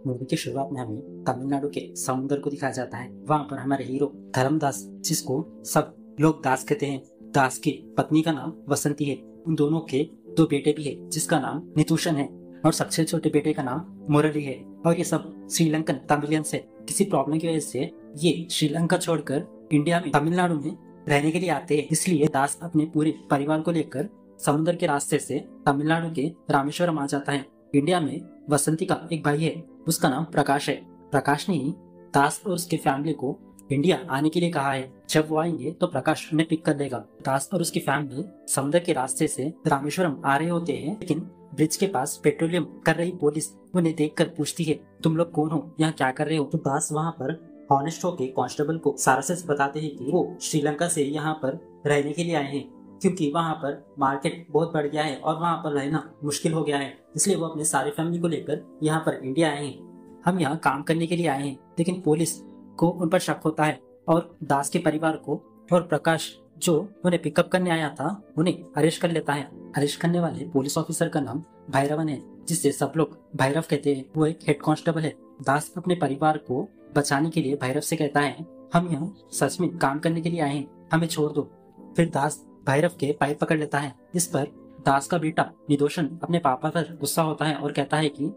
Movie की शुरुआत में हमें तमिलनाडु के समुद्र को दिखाया जाता है। वहाँ पर हमारे हीरो धर्मदास, जिसको सब लोग दास कहते हैं, दास की पत्नी का नाम वसंती है। उन दोनों के दो बेटे भी है, जिसका नाम नितूषन है और सबसे छोटे बेटे का नाम मुरली है। और ये सब श्रीलंकन तमिलियंस है। किसी प्रॉब्लम की वजह से ये श्रीलंका छोड़कर इंडिया में तमिलनाडु में रहने के लिए आते हैं। इसलिए दास अपने पूरे परिवार को लेकर समुद्र के रास्ते से तमिलनाडु के रामेश्वरम आ जाता है। इंडिया में वसंती का एक भाई है, उसका नाम प्रकाश है। प्रकाश ने ही दास और उसके फैमिली को इंडिया आने के लिए कहा है। जब वो आएंगे तो प्रकाश उन्हें पिक कर लेगा। दास और उसकी फैमिली समुद्र के रास्ते से रामेश्वरम आ रहे होते हैं, लेकिन ब्रिज के पास पेट्रोलियम कर रही पुलिस उन्हें देखकर पूछती है, तुम लोग कौन हो, यहाँ क्या कर रहे हो। तो दास वहाँ पर ऑनेस्ट होके कांस्टेबल को सारा सच बताते हैं कि वो श्रीलंका से यहाँ पर रहने के लिए आए हैं, क्योंकि वहाँ पर मार्केट बहुत बढ़ गया है और वहाँ पर रहना मुश्किल हो गया है। इसलिए वो अपने सारी फैमिली को लेकर यहाँ पर इंडिया आए हैं। हम यहाँ काम करने के लिए आए हैं। लेकिन पुलिस को उन पर शक होता है और दास के परिवार को और प्रकाश जो उन्हें पिकअप करने आया था उन्हें अरेस्ट कर लेता है। अरेस्ट करने वाले पुलिस ऑफिसर का नाम भैरवन है, जिससे सब लोग भैरव कहते हैं। वो एक हेड कांस्टेबल है। दास अपने परिवार को बचाने के लिए भैरव से कहता है, हम यहाँ सच में काम करने के लिए आए हैं, हमें छोड़ दो। फिर दास भैरव के पैर पकड़ लेता है। इस पर दास का बेटा निदोषन अपने पापा पर गुस्सा होता है और कहता है कि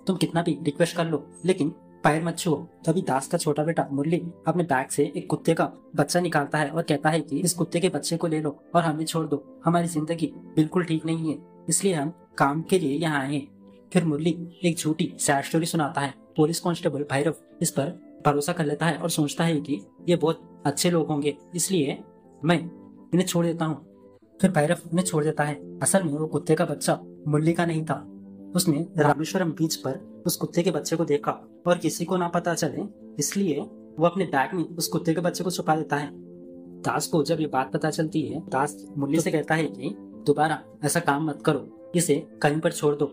तुम कितना भी रिक्वेस्ट कर लो लेकिन पैर मत छुओ। तभी दास का छोटा बेटा मुरली अपने बैग से एक कुत्ते का बच्चा निकालता है और कहता है कि इस कुत्ते के बच्चे को ले लो और हमें छोड़ दो, हमारी जिंदगी बिल्कुल ठीक नहीं है, इसलिए हम काम के लिए यहाँ आए हैं। फिर मुरली एक झूठी सैड स्टोरी सुनाता है। पुलिस कांस्टेबल भैरव इस पर भरोसा कर लेता है और सोचता है कि ये बहुत अच्छे लोग होंगे, इसलिए मैं इन्हें छोड़ देता हूँ। फिर भैरव उन्हें छोड़ देता है। असल में वो कुत्ते का बच्चा मुरली का नहीं था। उसने रामेश्वरम बीच पर उस कुत्ते के बच्चे को देखा और किसी को ना पता चले, इसलिए वो अपने बैग में उस कुत्ते के बच्चे को छुपा देता है। दास को जब ये बात पता चलती है, दास मुरली से कहता है कि दोबारा ऐसा काम मत करो, इसे कहीं पर छोड़ दो।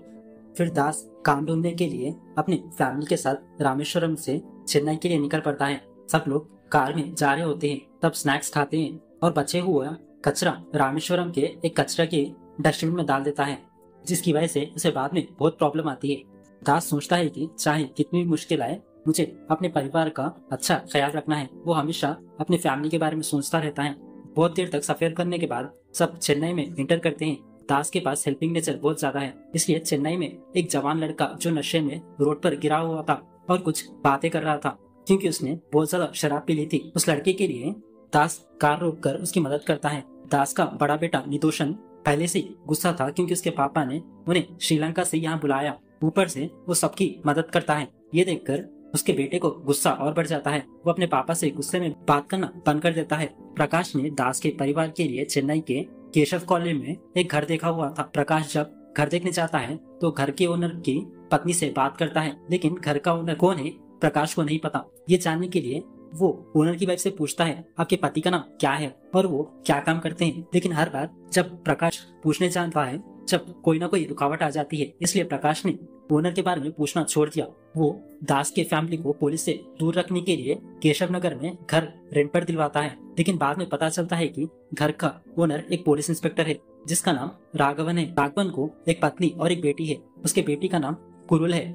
फिर दास काम ढूंढने के लिए अपनी फैमिली के साथ रामेश्वरम से चेन्नई के लिए निकल पड़ता है। सब लोग कार में जा रहे होते हैं, तब स्नैक्स खाते हैं और बचे हुआ कचरा रामेश्वरम के एक कचरा के डस्टबिन में डाल देता है, जिसकी वजह से उसे बाद में बहुत प्रॉब्लम आती है। दास सोचता है कि चाहे कितनी भी मुश्किल आए, मुझे अपने परिवार का अच्छा ख्याल रखना है। वो हमेशा अपनी फैमिली के बारे में सोचता रहता है। बहुत देर तक सफर करने के बाद सब चेन्नई में इंटर करते हैं। दास के पास हेल्पिंग नेचर बहुत ज्यादा है, इसलिए चेन्नई में एक जवान लड़का जो नशे में रोड पर गिरा हुआ था और कुछ बातें कर रहा था, क्योंकि उसने बहुत ज्यादा शराब पी ली थी। उस लड़के के लिए दास कार रोक कर उसकी मदद करता है। दास का बड़ा बेटा निदोषन पहले से गुस्सा था, क्योंकि उसके पापा ने उन्हें श्रीलंका से यहाँ बुलाया। ऊपर से वो सबकी मदद करता है। ये देखकर उसके बेटे को गुस्सा और बढ़ जाता है। वो अपने पापा से गुस्से में बात करना बंद कर देता है। प्रकाश ने दास के परिवार के लिए चेन्नई के केशव कॉलोनी में एक घर देखा हुआ था। प्रकाश जब घर देखने जाता है तो घर के ओनर की पत्नी से बात करता है, लेकिन घर का ओनर कौन है प्रकाश को नहीं पता। ये जानने के लिए वो ओनर की वाइफ से पूछता है, आपके पति का नाम क्या है और वो क्या काम करते हैं। लेकिन हर बार जब प्रकाश पूछने जाता है, जब कोई ना कोई रुकावट आ जाती है, इसलिए प्रकाश ने ओनर के बारे में पूछना छोड़ दिया। वो दास के फैमिली को पुलिस से दूर रखने के लिए केशव नगर में घर रेंट पर दिलवाता है। लेकिन बाद में पता चलता है कि घर का ओनर एक पुलिस इंस्पेक्टर है, जिसका नाम राघवन है। राघवन को एक पत्नी और एक बेटी है। उसके बेटी का नाम कुरुल है।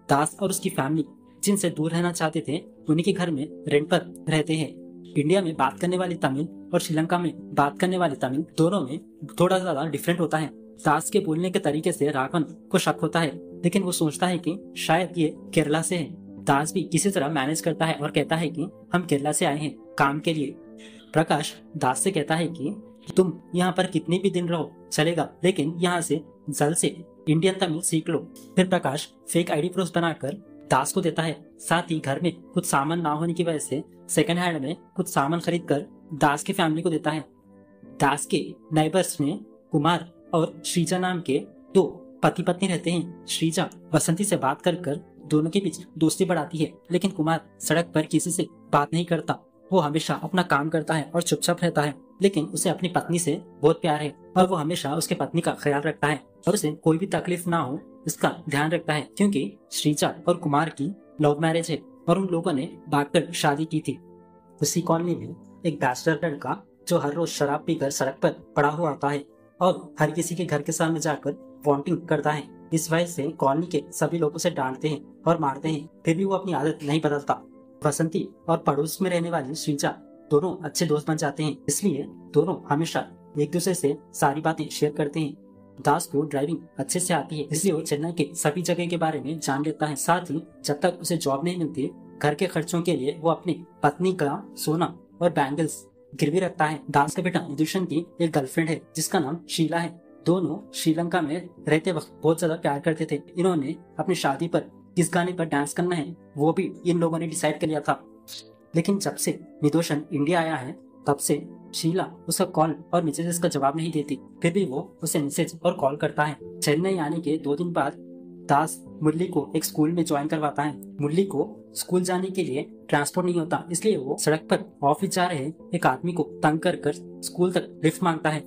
दास और उसकी फैमिली जिनसे दूर रहना चाहते थे, उन्हीं के घर में रेंट पर रहते हैं। इंडिया में बात करने वाली तमिल और श्रीलंका में बात करने वाली तमिल दोनों में थोड़ा ज्यादा डिफरेंट होता है। दास के बोलने के तरीके से राघवन को शक होता है, लेकिन वो सोचता है कि शायद ये केरला से है। दास भी किसी तरह मैनेज करता है और कहता है कि हम केरला से आए हैं काम के लिए। प्रकाश दास से कहता है कि तुम यहाँ पर कितने भी दिन रहो चलेगा, लेकिन यहाँ से जल्द से इंडियन तमिल सीख लो। फिर प्रकाश फेक आईडी प्रूफ बनाकर दास को देता है। साथ ही घर में कुछ सामान ना होने की वजह से सेकंड हैंड में कुछ सामान खरीद कर दास की फैमिली को देता है। दास के नेबर्स में कुमार और श्रीजा नाम के दो पति पत्नी रहते हैं। श्रीजा वसंती से बात कर कर दोनों के बीच दोस्ती बढ़ाती है, लेकिन कुमार सड़क पर किसी से बात नहीं करता। वो हमेशा अपना काम करता है और चुपचाप रहता है, लेकिन उसे अपनी पत्नी से बहुत प्यार है और वो हमेशा उसके पत्नी का ख्याल रखता है और उसे कोई भी तकलीफ ना हो इसका ध्यान रखता है, क्योंकि श्रीजा और कुमार की लव मैरिज है और उन लोगों ने भागकर शादी की थी। उसी कॉलोनी में एक बैचलर लड़का जो हर रोज शराब पीकर सड़क पर पड़ा हुआ आता है और हर किसी के घर के सामने जाकर वांटिंग करता है। इस वजह से कॉलोनी के सभी लोग उसे डांटते हैं और मारते हैं, फिर भी वो अपनी आदत नहीं बदलता। बसंती और पड़ोस में रहने वाली श्रीजा दोनों अच्छे दोस्त बन जाते हैं, इसलिए दोनों हमेशा एक दूसरे से सारी बातें शेयर करते हैं। दास को ड्राइविंग अच्छे से आती है, इसलिए वो चेन्नई के सभी जगह के बारे में जान लेता है। साथ ही जब तक उसे जॉब नहीं मिलती, घर के खर्चों के लिए वो अपनी पत्नी का सोना और बैंगल्स गिरवी रखता है। दास का बेटा विदूषण की एक गर्लफ्रेंड है जिसका नाम शीला है। दोनों श्रीलंका में रहते वक्त बहुत ज्यादा प्यार करते थे। इन्होंने अपनी शादी पर किस गाने पर डांस करना है वो भी इन लोगों ने डिसाइड कर लिया था। लेकिन जब से विदूषण इंडिया आया है तब से शीला उसका कॉल और मैसेजेस का जवाब नहीं देती, फिर भी वो उसे मैसेज और कॉल करता है। चेन्नई आने के 2 दिन बाद दास मुरली को एक स्कूल में ज्वाइन करवाता है। मुरली को स्कूल जाने के लिए ट्रांसपोर्ट नहीं होता, इसलिए वो सड़क पर ऑफिस जा रहे एक आदमी को तंग कर स्कूल तक लिफ्ट मांगता है।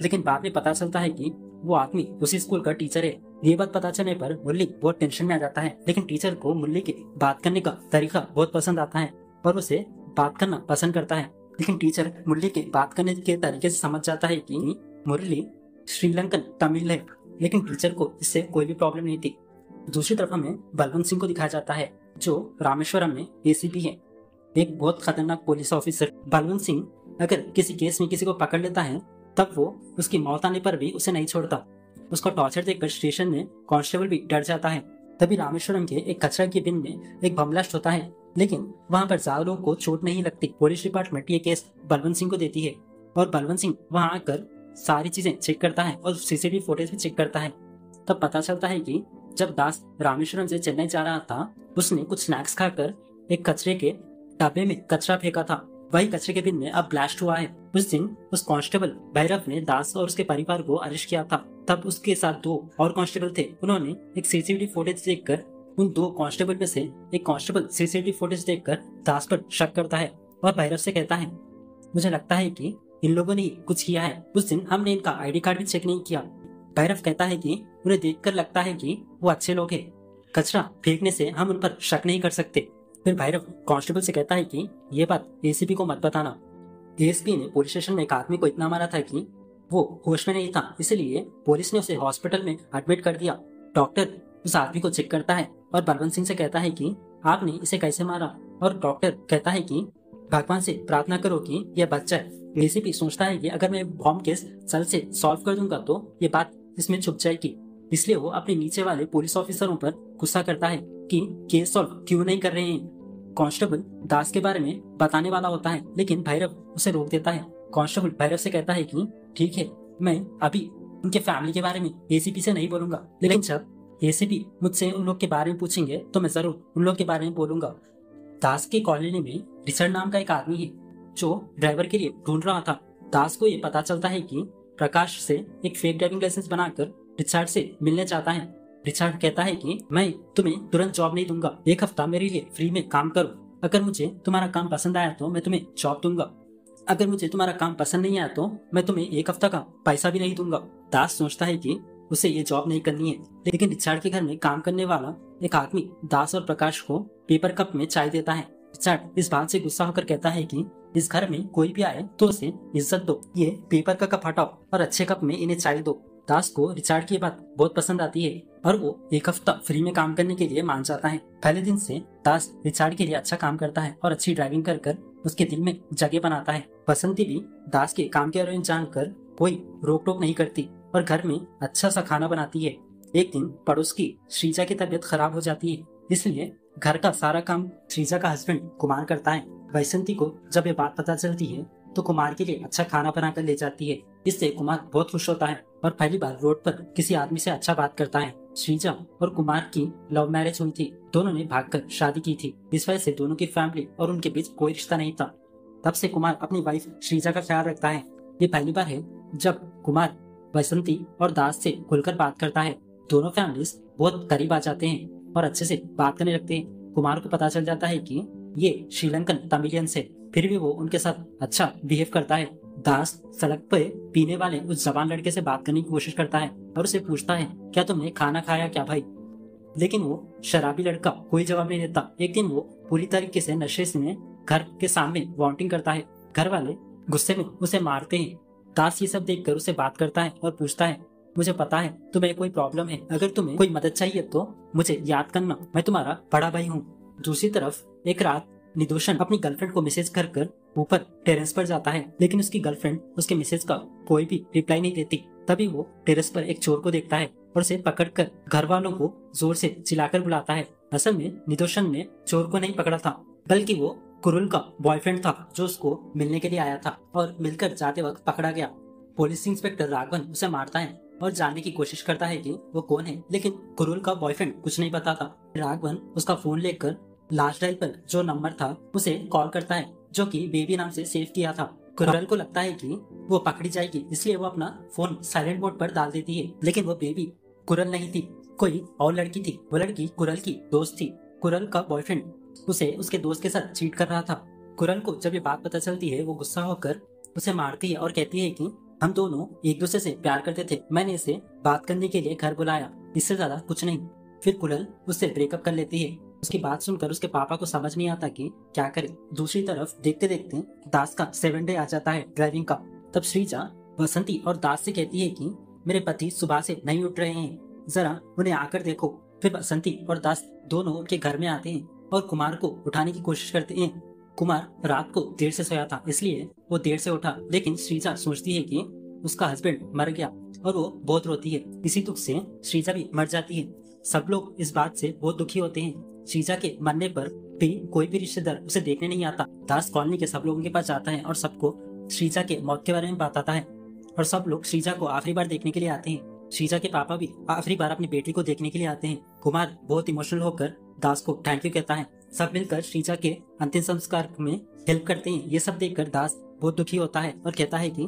लेकिन बाद में पता चलता है कि वो आदमी उसी स्कूल का टीचर है। ये बात पता चलने पर मुरली बहुत टेंशन में आ जाता है, लेकिन टीचर को मुरली के बात करने का तरीका बहुत पसंद आता है और उसे बात करना पसंद करता है। लेकिन टीचर मुरली के बात करने के तरीके से समझ जाता है कि मुरली श्रीलंकन तमिल है, लेकिन टीचर को इससे कोई भी प्रॉब्लम नहीं थी। दूसरी तरफ हमें बलवंत सिंह को दिखाया जाता है जो रामेश्वरम में एसीपी है, एक बहुत खतरनाक पुलिस ऑफिसर। बलवंत सिंह अगर किसी केस में किसी को पकड़ लेता है तब वो उसकी मौत आने पर भी उसे नहीं छोड़ता। उसको टॉर्चर देखकर स्टेशन में कांस्टेबल भी डर जाता है। तभी रामेश्वरम के एक कचरा के बिन में एक बम ब्लास्ट होता है, लेकिन वहां पर ज्यादा लोगों को चोट नहीं लगती। पुलिस डिपार्टमेंट ये केस बलवंत सिंह को देती है और बलवंत सिंह वहां आकर सारी चीजें चेक करता है और सीसीटीवी फुटेज भी चेक करता है। तब पता चलता है कि जब दास रामेश्वरम से चेन्नई जा रहा था, उसने कुछ स्नैक्स खाकर एक कचरे के डब्बे में कचरा फेंका था। वही कचरे के बिन में अब ब्लास्ट हुआ है। उस दिन उस कांस्टेबल भैरव ने दास और उसके परिवार को अरेस्ट किया था। तब उसके साथ 2 और कांस्टेबल थे। उन्होंने एक सीसीटीवी फुटेज देखकर उन 2 कांस्टेबल में से एक कांस्टेबल सीसीटीवी फुटेज देखकर दास पर शक करता है और भैरव से कहता है, मुझे लगता है कि इन लोगों ने कुछ किया है। उस दिन हमने इनका आईडी कार्ड भी चेक नहीं किया। भैरव कहता है कि उन्हें देखकर लगता है कि वो अच्छे लोग हैं। कचरा फेंकने से हम उन पर शक नहीं कर सकते। फिर भैरव कांस्टेबल से कहता है कि ये बात एसीपी को मत बताना। एएसपी ने पुलिस स्टेशन में एक आदमी को इतना मारा था कि वो होश में नहीं था, इसलिए पुलिस ने उसे हॉस्पिटल में एडमिट कर दिया। डॉक्टर उस आदमी को चेक करता है और बलवंत सिंह से कहता है कि आपने इसे कैसे मारा, और डॉक्टर कहता है कि भगवान से प्रार्थना करो कि यह बच जाए। एसीपी सोचता है कि अगर मैं बॉम्ब केस जल्द से सॉल्व कर दूंगा तो ये बात इसमें छुप जाएगी, इसलिए वो अपने नीचे वाले पुलिस ऑफिसरों पर गुस्सा करता है कि केस सॉल्व क्यों नहीं कर रहे हैं। कांस्टेबल दास के बारे में बताने वाला होता है, लेकिन भैरव उसे रोक देता है। कांस्टेबल भैरव से कहता है कि ठीक है, मैं अभी उनके फैमिली के बारे में एसीपी से नहीं बोलूंगा, लेकिन जब एसीपी मुझसे उन लोग के बारे में पूछेंगे तो मैं जरूर उन लोग के बारे में बोलूंगा। दास की कॉलोनी में रिचर्ड नाम का एक आदमी है जो ड्राइवर के लिए ढूंढ रहा था। दास को ये पता चलता है कि प्रकाश से एक फेक ड्राइविंग लाइसेंस बनाकर रिचर्ड से मिलने चाहता है। रिचर्ड कहता है कि मैं तुम्हें तुरंत जॉब नहीं दूंगा, 1 हफ्ता मेरे लिए फ्री में काम करो। अगर मुझे तुम्हारा काम पसंद आया तो मैं तुम्हें जॉब दूंगा, अगर मुझे तुम्हारा काम पसंद नहीं आया तो मैं तुम्हें 1 हफ्ता का पैसा भी नहीं दूंगा। दास सोचता है कि उसे ये जॉब नहीं करनी है, लेकिन रिचर्ड के घर में काम करने वाला एक आदमी दास और प्रकाश को पेपर कप में चाय देता है। रिचर्ड इस बात से गुस्सा होकर कहता है कि इस घर में कोई भी आए तो उसे इज्जत दो, ये पेपर का कप हटाओ और अच्छे कप में इन्हें चाय दो। दास को रिचर्ड की बात बहुत पसंद आती है और वो 1 हफ्ता फ्री में काम करने के लिए मान जाता है। पहले दिन से दास रिचर्ड के लिए अच्छा काम करता है और अच्छी ड्राइविंग कर कर उसके दिल में जगह बनाता है। बसंती भी दास के काम के बारे में जानकर कोई रोक टोक नहीं करती और घर में अच्छा सा खाना बनाती है। एक दिन पड़ोस की श्रीजा की तबीयत खराब हो जाती है, इसलिए घर का सारा काम श्रीजा का हस्बैंड कुमार करता है। बसंती को जब ये बात पता चलती है तो कुमार के लिए अच्छा खाना बनाकर ले जाती है। इससे कुमार बहुत खुश होता है और पहली बार रोड पर किसी आदमी से अच्छा बात करता है। श्रीजा और कुमार की लव मैरिज हुई थी, दोनों ने भागकर शादी की थी। इस वजह से दोनों की फैमिली और उनके बीच कोई रिश्ता नहीं था। तब से कुमार अपनी वाइफ श्रीजा का ख्याल रखता है। ये पहली बार है जब कुमार बसंती और दास से खुलकर बात करता है। दोनों फैमिलीज बहुत करीब आ जाते हैं और अच्छे से बात करने लगते हैं। कुमार को पता चल जाता है कि ये श्रीलंकन तमिलियंस है, फिर भी वो उनके साथ अच्छा बिहेव करता है। दास सड़क पे पीने वाले उस जवान लड़के से बात करने की कोशिश करता है और उसे पूछता है, क्या तुमने खाना खाया क्या भाई? लेकिन वो शराबी लड़का कोई जवाब नहीं देता। एक दिन वो पूरी तरीके से नशे में घर के सामने वॉमिटिंग करता है। घर वाले गुस्से में उसे मारते हैं। दास ये सब देखकर उसे बात करता है और पूछता है, मुझे पता है तुम्हें कोई प्रॉब्लम है, अगर तुम्हें कोई मदद चाहिए तो मुझे याद करना, मैं तुम्हारा बड़ा भाई हूँ। दूसरी तरफ एक रात निदोषन अपनी गर्लफ्रेंड को मैसेज कर कर ऊपर टेरेस पर जाता है, लेकिन उसकी गर्लफ्रेंड उसके मैसेज का कोई भी रिप्लाई नहीं देती। तभी वो टेरेस पर एक चोर को देखता है और उसे पकड़कर घर वालों को जोर से चिल्लाकर बुलाता है। असल में निदोषन ने चोर को नहीं पकड़ा था, बल्कि वो कुरुल का बॉयफ्रेंड था जो उसको मिलने के लिए आया था और मिलकर जाते वक्त पकड़ा गया। पुलिस इंस्पेक्टर राघवन उसे मारता है और जानने की कोशिश करता है कि वो कौन है, लेकिन कुरुल का बॉयफ्रेंड कुछ नहीं बताता। राघवन उसका फोन लेकर लास्ट डायल पर जो नंबर था उसे कॉल करता है, जो कि बेबी नाम से सेव किया था। कुरल को लगता है कि वो पकड़ी जाएगी, इसलिए वो अपना फोन साइलेंट मोड पर डाल देती है, लेकिन वो बेबी कुरल नहीं थी, कोई और लड़की थी। वो लड़की कुरल की दोस्त थी। कुरल का बॉयफ्रेंड उसे उसके दोस्त के साथ चीट कर रहा था। कुरल को जब ये बात पता चलती है वो गुस्सा होकर उसे मारती है और कहती है कि हम दोनों एक दूसरे से प्यार करते थे, मैंने इसे बात करने के लिए घर बुलाया, इससे ज्यादा कुछ नहीं। फिर कुरल उससे ब्रेकअप कर लेती है। उसकी बात सुनकर उसके पापा को समझ नहीं आता कि क्या करे। दूसरी तरफ देखते देखते दास का 7 डे आ जाता है ड्राइविंग का। तब श्रीजा बसंती और दास से कहती है कि मेरे पति सुबह से नहीं उठ रहे हैं, जरा उन्हें आकर देखो। फिर बसंती और दास दोनों उनके घर में आते हैं और कुमार को उठाने की कोशिश करते हैं। कुमार रात को देर से सोया था, इसलिए वो देर से उठा, लेकिन श्रीजा सोचती है कि उसका हस्बैंड मर गया और वो बहुत रोती है। इसी दुख से श्रीजा भी मर जाती है। सब लोग इस बात से बहुत दुखी होते हैं। श्रीजा के मरने पर भी कोई भी रिश्तेदार उसे देखने नहीं आता। दास कॉलोनी के सब लोगों के पास जाता है और सबको श्रीजा के मौत के बारे में बताता है और सब लोग श्रीजा को आखिरी बार देखने के लिए आते हैं। श्रीजा के पापा भी आखिरी बार अपनी बेटी को देखने के लिए आते हैं। कुमार बहुत इमोशनल होकर दास को थैंक यू कहता है। सब मिलकर श्रीजा के अंतिम संस्कार में हेल्प करते हैं। ये सब देखकर दास बहुत दुखी होता है और कहता है कि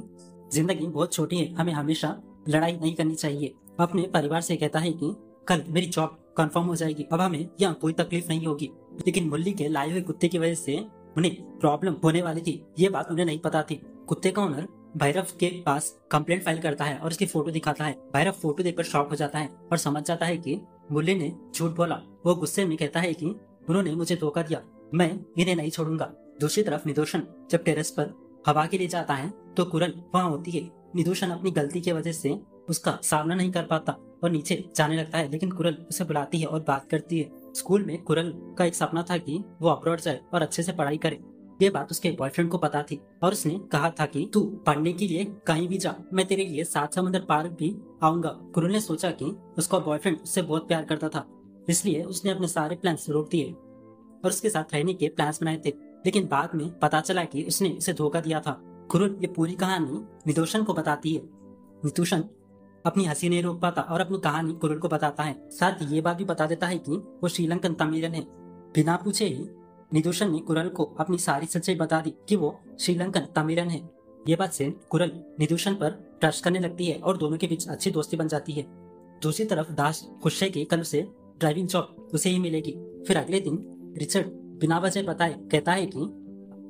जिंदगी बहुत छोटी है, हमें हमेशा लड़ाई नहीं करनी चाहिए। अपने परिवार से कहता है कि कल मेरी जॉब कंफर्म हो जाएगी, अब हमें यहाँ कोई तकलीफ नहीं होगी। लेकिन मुरली के लाए हुए कुत्ते की वजह से उन्हें प्रॉब्लम होने वाली थी, ये बात उन्हें नहीं पता थी। कुत्ते का ओनर भैरव के पास कंप्लेंट फाइल करता है और उसकी फोटो दिखाता है। भैरव फोटो देखकर शॉक हो जाता है और समझ जाता है कि मुरली ने झूठ बोला। वो गुस्से में कहता है कि उन्होंने मुझे धोखा दिया, मैं इन्हें नहीं छोड़ूंगा। दूसरी तरफ निदोषन जब टेरेस पर हवा के लिए जाता है तो कुरल वहाँ होती है। निदोषन अपनी गलती की वजह से उसका सामना नहीं कर पाता और नीचे जाने लगता है, लेकिन कुरल उसे बुलाती है और बात करती है। स्कूल में कुरल का एक सपना था कि वो अब्रॉड जाए और अच्छे से पढ़ाई करे। ये बात उसके बॉयफ्रेंड को पता थी और उसने कहा था कि तू पढ़ने के लिए कहीं भी जा, मैं तेरे लिए 7 समुद्र पार भी आऊंगा। कुरल ने सोचा कि उसका बॉयफ्रेंड उससे बहुत प्यार करता था, इसलिए उसने अपने सारे प्लान्स रोक दिए और उसके साथ रहने के प्लान्स बनाए थे। लेकिन बाद में पता चला कि उसने उसे धोखा दिया था। कुरल ये पूरी कहानी निदोषन को बताती है। निदोषन अपनी हंसी नहीं रोक पाता और अपनी कहानी कुरल को बताता है। साथ ही ये बात भी बता देता है कि वो श्रीलंकन तमिलियन है। बिना पूछे ही निदोषन ने कुरल को अपनी सारी सच्चाई बता दी कि वो श्रीलंकन तमिलियन है। ये बात से कुरल निदोषन पर ट्रस्ट करने लगती है और दोनों के बीच अच्छी दोस्ती बन जाती है। दूसरी तरफ दास खुश है कि कल उसे ड्राइविंग जॉब उसे ही मिलेगी। फिर अगले दिन रिचर्ड बिना वजह बताए कहता है कि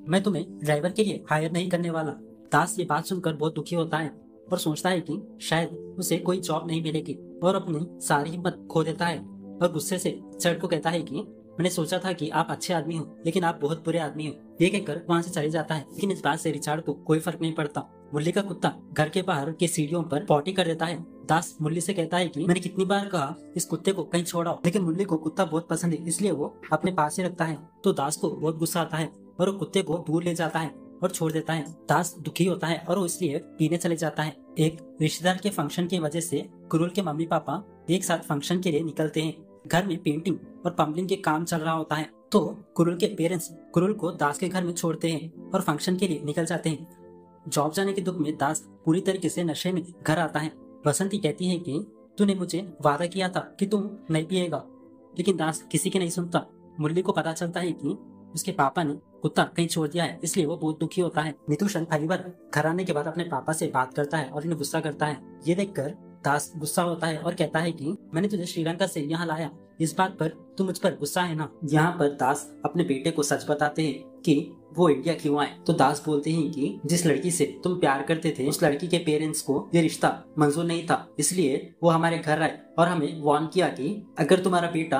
मैं तुम्हें ड्राइवर के लिए हायर नहीं करने वाला। दास ये बात सुनकर बहुत दुखी होता है और सोचता है कि शायद उसे कोई जॉब नहीं मिलेगी और अपनी सारी हिम्मत खो देता है और गुस्से से रिचर्ड को कहता है कि मैंने सोचा था कि आप अच्छे आदमी हो, लेकिन आप बहुत बुरे आदमी हो। ये कहकर वहाँ से चले जाता है। लेकिन इस बात से रिचर्ड को कोई फर्क नहीं पड़ता। मुरली का कुत्ता घर के बाहर के सीढ़ियों पर पॉटी कर देता है। दास मुरली से कहता है कि मैंने कितनी बार कहा इस कुत्ते को कहीं छोड़ाओ, लेकिन मुरली को कुत्ता बहुत पसंद है, इसलिए वो अपने पास ही रखता है। तो दास को बहुत गुस्सा आता है और वो कुत्ते को दूर ले जाता है और छोड़ देता है। दास दुखी होता है और वो इसलिए पीने चले जाता है। एक रिश्तेदार के फंक्शन की वजह से कुरुल के मम्मी पापा एक साथ फंक्शन के लिए निकलते हैं। घर में पेंटिंग और पंपलिंग के काम चल रहा होता है, तो कुरुल के पेरेंट्स कुरुल को दास के घर में छोड़ते हैं और फंक्शन के लिए निकल जाते हैं। जॉब जाने के दुख में दास पूरी तरीके से नशे में घर आता है। बसंती कहती है कि तूने मुझे वादा किया था कि तुम नहीं पिएगा, लेकिन दास किसी की नहीं सुनता। मुरली को पता चलता है कि उसके पापा ने कुत्ता कहीं छोड़ दिया है, इसलिए वो बहुत दुखी होता है। नितुषन पहली बार घर आने के बाद अपने पापा से बात करता है और इन्हें गुस्सा करता है। ये देखकर दास गुस्सा होता है और कहता है कि मैंने तुझे श्रीलंका से यहाँ लाया, इस बात पर तू मुझ पर गुस्सा है ना। यहाँ पर दास अपने बेटे को सच बताते हैं कि वो इंडिया क्यों आए। तो दास बोलते हैं कि जिस लड़की से तुम प्यार करते थे उस लड़की के पेरेंट्स को ये रिश्ता मंजूर नहीं था, इसलिए वो हमारे घर आए और हमें वार्न किया कि अगर तुम्हारा बेटा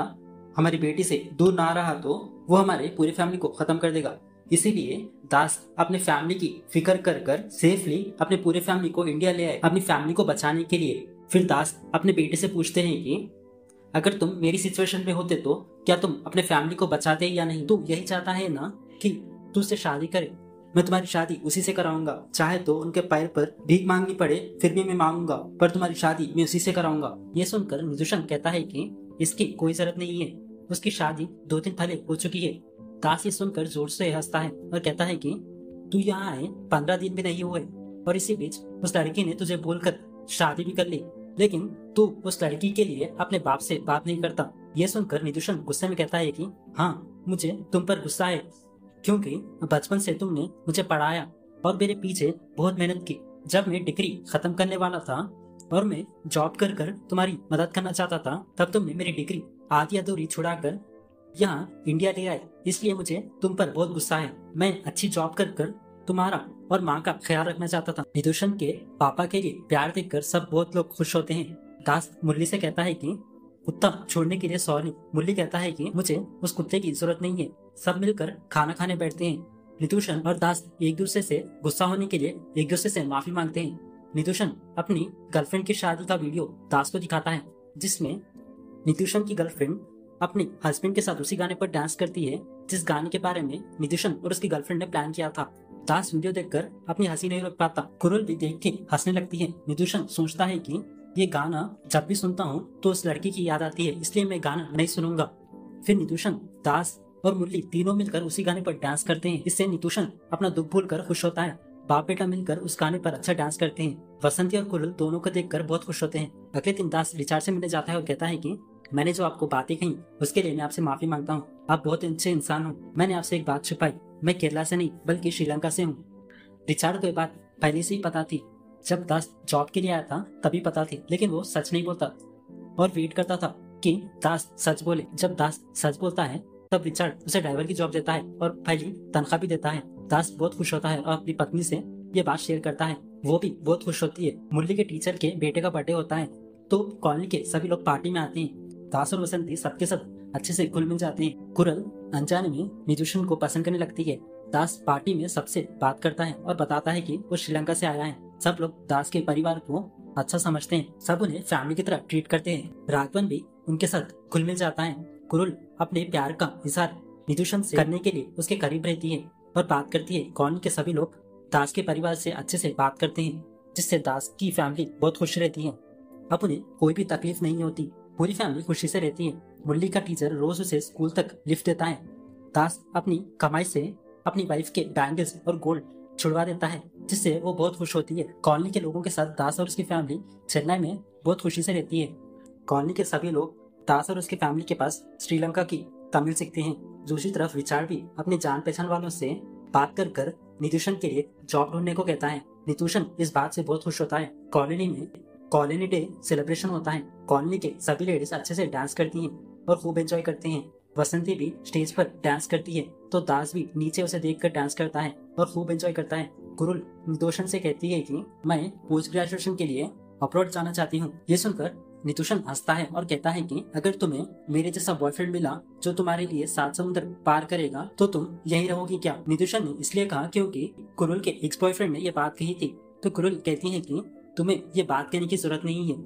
हमारी बेटी से दूर ना रहा तो वो हमारे पूरी फैमिली को खत्म कर देगा। इसीलिए दास अपने फैमिली की फिक्र कर कर सेफली अपने पूरे फैमिली को इंडिया ले आए, अपनी फैमिली को बचाने के लिए। फिर दास अपने बेटे से पूछते हैं कि अगर तुम मेरी सिचुएशन में होते तो क्या तुम अपने फैमिली को बचाते या नहीं। तू यही चाहता है ना कि तू उससे शादी करे। मैं तुम्हारी शादी उसी से कराऊंगा, चाहे तो उनके पैर पर भीख मांगनी पड़े फिर भी मैं मांगूंगा, पर तुम्हारी शादी मैं उसी से कराऊंगा। ये सुनकर निदुषन कहता है कि इसकी कोई जरूरत नहीं है, उसकी शादी 2-3 पहले हो चुकी है। दास ये सुनकर जोर से हंसता है और कहता है कि तू यहाँ आए 15 दिन भी नहीं हुए और इसी बीच उस लड़की ने तुझे बोलकर शादी भी कर ली, लेकिन तू उस लड़की के लिए अपने बाप से बात नहीं करता। ये सुनकर निदुषन गुस्से में कहता है कि हाँ, मुझे तुम पर गुस्सा है, क्योंकि बचपन से तुमने मुझे पढ़ाया और मेरे पीछे बहुत मेहनत की। जब मैं डिग्री खत्म करने वाला था और मैं जॉब कर कर तुम्हारी मदद करना चाहता था, तब तुमने मेरी डिग्री आधी अधूरी छुड़ाकर यहाँ इंडिया ले आए, इसलिए मुझे तुम पर बहुत गुस्सा है। मैं अच्छी जॉब कर कर तुम्हारा और माँ का ख्याल रखना चाहता था। निदुषन के पापा के लिए प्यार देखकर सब बहुत लोग खुश होते हैं। दास मुरली से कहता है कि कुत्ता छोड़ने के लिए सॉरी। मुरली कहता है कि मुझे उस कुत्ते की जरूरत नहीं है। सब मिलकर खाना खाने बैठते हैं। निदुषन और दास एक दूसरे से गुस्सा होने के लिए एक दूसरे से माफी मांगते हैं। निदुषन अपनी गर्लफ्रेंड की शादी का वीडियो दास को दिखाता है, जिसमें निदुषन की गर्लफ्रेंड अपने हस्बैंड के साथ उसी गाने पर डांस करती है जिस गाने के बारे में निदुषन और उसकी गर्लफ्रेंड ने प्लान किया था। दास वीडियो देखकर अपनी हंसी नहीं रोक पाता। कुरुल भी देख के हंसने लगती है। निदुषन सोचता है कि ये गाना जब भी सुनता हूँ तो उस लड़की की याद आती है, इसलिए मैं गाना नहीं सुनूंगा। फिर निदुषन, दास और मुरली तीनों मिलकर उसी गाने पर डांस करते हैं। इससे निदुषन अपना दुख भूलकर खुश होता है। बाप बेटा मिलकर उस गाने पर अच्छा डांस करते हैं। वसंती और कुरुल दोनों को देखकर बहुत खुश होते हैं। अगले दिन दास रिचार्ड से मिलने जाता है और कहता है कि मैंने जो आपको बातें कही उसके लिए मैं आपसे माफी मांगता हूँ। आप बहुत अच्छे इंसान हो। मैंने आपसे एक बात छुपाई, मैं केरला से नहीं बल्कि श्रीलंका से हूँ। रिचार्ड को ये बात पहले से ही पता थी। जब दास जॉब के लिए आया था तभी पता थी, लेकिन वो सच नहीं बोलता और वेट करता था कि दास सच बोले। जब दास सच बोलता है तब रिचार्ड उसे ड्राइवर की जॉब देता है और पहली तनख्वाह भी देता है। दास बहुत खुश होता है और अपनी पत्नी से ये बात शेयर करता है। वो भी बहुत खुश होती है। मुरली के टीचर के बेटे का बर्थडे होता है तो कॉलोनी के सभी लोग पार्टी में आते हैं। दास और वसंती सबके सब अच्छे से घुल मिल जाते हैं। कुरल अनजाने में निदुषन को पसंद करने लगती है। दास पार्टी में सबसे बात करता है और बताता है कि वो श्रीलंका से आया है। सब लोग दास के परिवार को अच्छा समझते हैं। सब उन्हें फैमिली की तरह ट्रीट करते हैं। राघवन भी उनके साथ घुल मिल जाता है। कुरुल अपने प्यार का इजहार निदुषन से करने के लिए उसके करीब रहती है और बात करती है। कॉलोनी के सभी लोग दास के परिवार से अच्छे से बात करते हैं, जिससे दास की फैमिली बहुत खुश रहती है। अब उन्हें कोई भी तकलीफ नहीं होती। पूरी फैमिली खुशी से रहती है। मुरली का टीचर रोज उसे स्कूल तक लिफ्ट देता है। दास अपनी कमाई से अपनी वाइफ के बैंगल्स और गोल्ड छुड़वा देता है, जिससे वो बहुत खुश होती है। कॉलोनी के लोगों के साथ दास और उसकी फैमिली चेन्नई में बहुत खुशी से रहती है। कॉलोनी के सभी लोग दास और उसकी फैमिली के पास श्रीलंका की तमिल सीखते हैं। दूसरी तरफ रिचार्ड भी अपने जान पहचान वालों से बात कर कर निदुषन के लिए जॉब ढूंढने को कहता है। निदुषन इस बात से बहुत खुश होता है। कॉलोनी में कॉलोनी डे सेलिब्रेशन होता है। कॉलोनी के सभी लेडीज अच्छे से डांस करती हैं और खूब एंजॉय करते हैं। वसंती भी स्टेज पर डांस करती है तो दास भी नीचे उसे देखकर डांस करता है और खूब एंजॉय करता है। कुरुल निदुषन से कहती है कि मैं पोस्ट ग्रेजुएशन के लिए अब्रॉड जाना चाहती हूँ। ये सुनकर निदुषन हंसता है और कहता है कि अगर तुम्हें मेरे जैसा बॉयफ्रेंड मिला जो तुम्हारे लिए 7 समुद्र पार करेगा तो तुम यहीं रहोगी क्या। निदुषन ने इसलिए कहा क्योंकि कुरुल के एक्स बॉयफ्रेंड ने ये बात कही थी। तो कुरुल कहती है कि तुम्हें ये बात कहने की जरूरत नहीं है,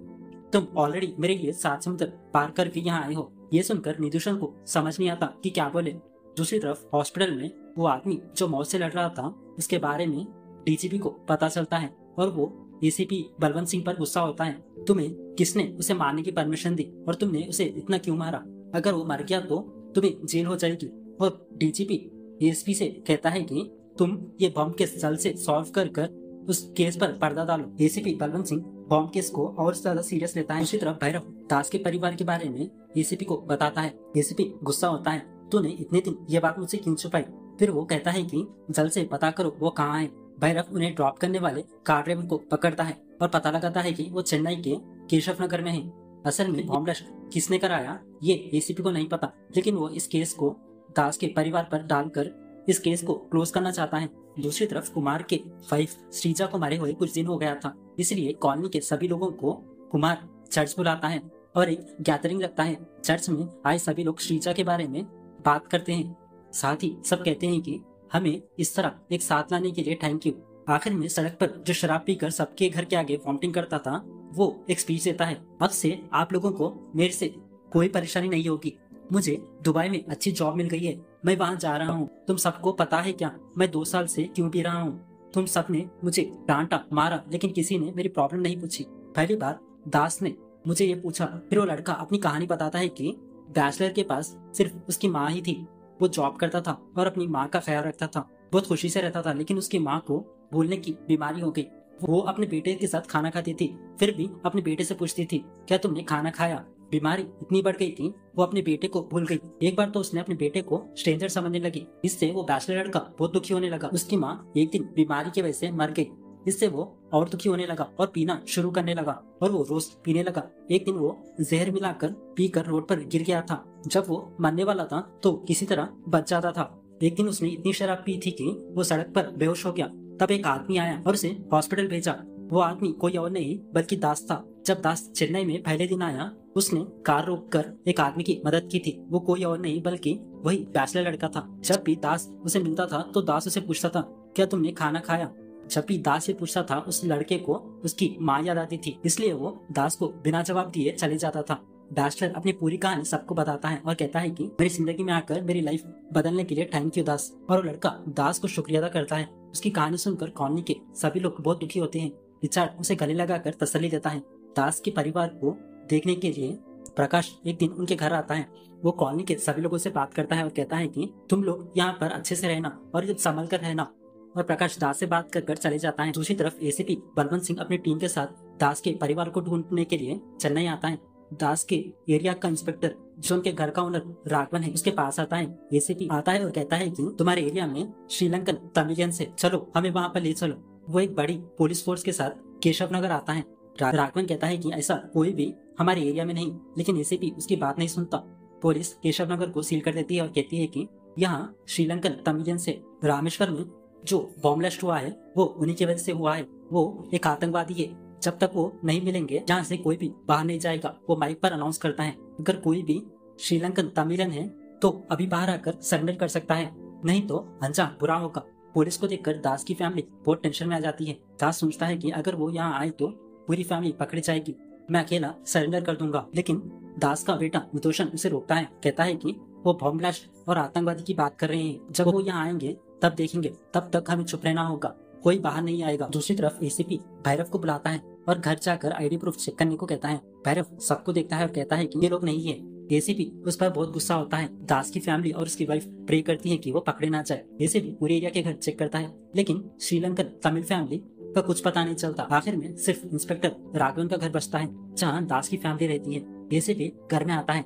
तुम ऑलरेडी मेरे लिए 7 समुद्र पार करके यहाँ आए हो। ये सुनकर निदुषन को समझ नहीं आता कि क्या बोले। दूसरी तरफ हॉस्पिटल में वो आदमी जो मौत से लड़ रहा था उसके बारे में डीजीपी को पता चलता है और वो एसीपी बलवंत सिंह पर गुस्सा होता है। तुम्हें किसने उसे मारने की परमिशन दी और तुमने उसे इतना क्यों मारा? अगर वो मर गया तो तुम्हें जेल हो जाएगी। और डीजीपी एसपी से कहता है कि तुम ये बॉम्ब केस जल्द से सॉल्व कर उस केस पर पर्दा डालो। ACP Balwant Singh bomb case को और ज्यादा सीरियस लेता है। दूसरी तरफ भैरव दास के परिवार के बारे में एसीपी को बताता है। एसीपी गुस्सा होता है, तूने इतने दिन ये बात मुझसे क्यों छुपाई? फिर वो कहता है कि जल्द से पता करो वो कहाँ है। भैरव उन्हें ड्रॉप करने वाले कार ड्राइवर को पकड़ता है और पता लगाता है कि वो चेन्नई के केशव नगर में है। असल में बॉम्ब ब्लास्ट किसने कराया ये एसीपी को नहीं पता, लेकिन वो इस केस को दास के परिवार पर डालकर इस केस को क्लोज करना चाहता है। दूसरी तरफ कुमार के वाइफ श्रीजा को मारे हुए कुछ दिन हो गया था, इसलिए कॉलोनी के सभी लोगों को कुमार चर्च बुलाता है और एक गैदरिंग रखता है। चर्च में आए सभी लोग श्रीजा के बारे में बात करते हैं। साथ ही सब कहते हैं कि हमें इस तरह एक साथ लाने के लिए थैंक यू। आखिर में सड़क पर जो शराब पीकर सबके घर के आगे वॉमिटिंग करता था वो एक स्पीच देता है, अब से आप लोगों को मेरे से कोई परेशानी नहीं होगी। मुझे दुबई में अच्छी जॉब मिल गई है, मैं वहाँ जा रहा हूँ। तुम सबको पता है क्या मैं 2 साल से क्यों पी रहा हूँ? तुम सबने मुझे डांटा मारा, लेकिन किसी ने मेरी प्रॉब्लम नहीं पूछी। पहली बार दास ने मुझे ये पूछा। फिर वो लड़का अपनी कहानी बताता है कि बैचलर के पास सिर्फ उसकी माँ ही थी। वो जॉब करता था और अपनी माँ का ख्याल रखता था, बहुत खुशी से रहता था, लेकिन उसकी माँ को भूलने की बीमारी हो गई। वो अपने बेटे के साथ खाना खाती थी, फिर भी अपने बेटे से पूछती थी, क्या तुमने खाना खाया? बीमारी इतनी बढ़ गई थी, वो अपने बेटे को भूल गई। एक बार तो उसने अपने बेटे को स्ट्रेंजर समझने लगी। इससे वो बैचलर लड़का बहुत दुखी होने लगा। उसकी माँ एक दिन बीमारी की वजह से मर गई। इससे वो और दुखी होने लगा और पीना शुरू करने लगा, और वो रोज पीने लगा। एक दिन वो जहर मिलाकर पीकर रोड पर गिर गया था। जब वो मरने वाला था तो किसी तरह बच जाता था। एक दिन उसने इतनी शराब पी थी कि वो सड़क पर बेहोश हो गया। तब एक आदमी आया और उसे हॉस्पिटल भेजा। वो आदमी कोई और नहीं बल्कि दास था। जब दास चेन्नई में पहले दिन आया, उसने कार रोककर एक आदमी की मदद की थी। वो कोई और नहीं बल्कि वही बैचलर लड़का था। जब भी दास उसे मिलता था तो दास उसे पूछता था, क्या तुमने खाना खाया? जब भी दास ये पूछता था, उस लड़के को उसकी माँ याद आती थी, इसलिए वो दास को बिना जवाब दिए चले जाता था। बैचलर अपनी पूरी कहानी सबको बताता है और कहता है कि मेरी जिंदगी में आकर मेरी लाइफ बदलने के लिए थैंक यू दास। और वो लड़का दास को शुक्रिया अदा करता है। उसकी कहानी सुनकर कॉलोनी के सभी लोग बहुत दुखी होते हैं। रिचार्ड उसे गले लगाकर तसल्ली देता है। दास के परिवार को देखने के लिए प्रकाश एक दिन उनके घर आता है। वो कॉलोनी के सभी लोगों से बात करता है और कहता है कि तुम लोग यहाँ पर अच्छे से रहना और संभल कर रहना। और प्रकाश दास से बात कर चले जाता है। दूसरी तरफ एसीपी बलवंत सिंह अपनी टीम के साथ दास के परिवार को ढूंढने के लिए चेन्नई आता है। दास के एरिया का इंस्पेक्टर जो उनके घर का ओनर राघवन है, उसके पास आता है। एसीपी आता है और कहता है कि तुम्हारे एरिया में श्रीलंकन तमिलियंस है, चलो हमें वहाँ पर ले चलो। वो एक बड़ी पुलिस फोर्स के साथ केशव नगर आता है। राघवन कहता है कि ऐसा कोई भी हमारे एरिया में नहीं, लेकिन एसीपी उसकी बात नहीं सुनता। पुलिस केशव नगर को सील कर देती है और कहती है कि यहाँ श्रीलंकन तमिलियंस है। रामेश्वर में जो बॉम्ब ब्लास्ट हुआ है वो उन्हीं की वजह से हुआ है। वो एक आतंकवादी है। जब तक वो नहीं मिलेंगे जहाँ से कोई भी बाहर नहीं जाएगा। वो माइक पर अनाउंस करता है, अगर कोई भी श्रीलंकन तमिलियन है तो अभी बाहर आकर सरेंडर कर सकता है, नहीं तो अंजाम बुरा होगा। पुलिस को देखकर दास की फैमिली बहुत टेंशन में आ जाती है। दास सोचता है कि अगर वो यहाँ आए तो पूरी फैमिली पकड़ी जाएगी, मैं अकेला सरेंडर कर दूंगा। लेकिन दास का बेटा विदोषन उसे रोकता है, कहता है कि वो बॉम्ब ब्लास्ट और आतंकवादी की बात कर रहे हैं, जब वो यहाँ आएंगे तब देखेंगे, तब तक हमें चुप रहना होगा, कोई बाहर नहीं आएगा। दूसरी तरफ एसीपी भैरव को बुलाता है और घर जाकर आईडी प्रूफ चेक करने को कहता है। भैरव सबको देखता है और कहता है कि ये लोग नहीं है। एसीपी उस पर बहुत गुस्सा होता है। दास की फैमिली और उसकी वाइफ प्रे करती है कि वो पकड़े ना जाए। एसीपी पूरे एरिया के घर चेक करता है, लेकिन श्रीलंकन तमिल फैमिली का कुछ पता नहीं चलता। आखिर में सिर्फ इंस्पेक्टर राघवन का घर बचता है जहाँ दास की फैमिली रहती है। एसीपी घर में आता है।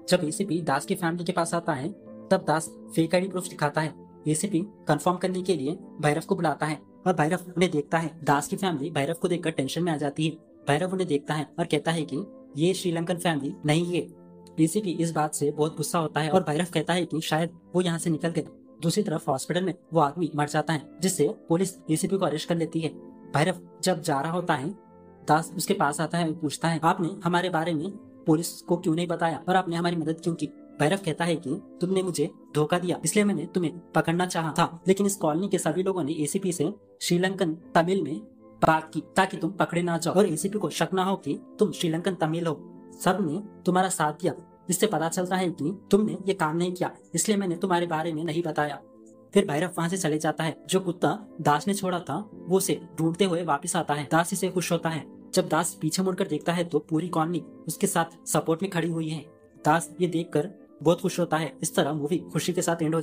जब एसीपी दास की फैमिली के पास आता है तब दास फेक आईडी प्रूफ दिखाता है। एसीपी कंफर्म करने के लिए भैरव को बुलाता है और भैरव उन्हें देखता है। दास की फैमिली भैरव को देखकर टेंशन में आ जाती है। भैरव उन्हें देखता है और कहता है कि ये श्रीलंकन फैमिली नहीं है। एसीपी इस बात से बहुत गुस्सा होता है और भैरव कहता है कि शायद वो यहाँ से निकल गए। दूसरी तरफ हॉस्पिटल में वो आदमी मर जाता है, जिससे पुलिस एसीपी को अरेस्ट कर लेती है। भैरव जब जा रहा होता है, दास उसके पास आता है और पूछता है, आपने हमारे बारे में पुलिस को क्यों नहीं बताया और आपने हमारी मदद क्यों की? भैरव कहता है कि तुमने मुझे धोखा दिया, इसलिए मैंने तुम्हें पकड़ना चाहा था, लेकिन इस कॉलोनी के सभी लोगों ने एसीपी से श्रीलंकन तमिल में बात की ताकि तुम पकड़े ना जाओ और एसीपी को शक ना हो कि तुम श्रीलंकन तमिल हो। सब ने तुम्हारा साथ दिया, इससे पता चलता है कि तुमने ये काम नहीं किया, इसलिए मैंने तुम्हारे बारे में नहीं बताया। फिर भैरव वहाँ से चले जाता है। जो कुत्ता दास ने छोड़ा था वो उसे ढूंढते हुए वापस आता है। दास इसे खुश होता है। जब दास पीछे मुड़कर देखता है तो पूरी कॉलोनी उसके साथ सपोर्ट में खड़ी हुई है। दास ये देखकर बहुत खुश होता है। इस तरह मूवी खुशी के साथ एंड हो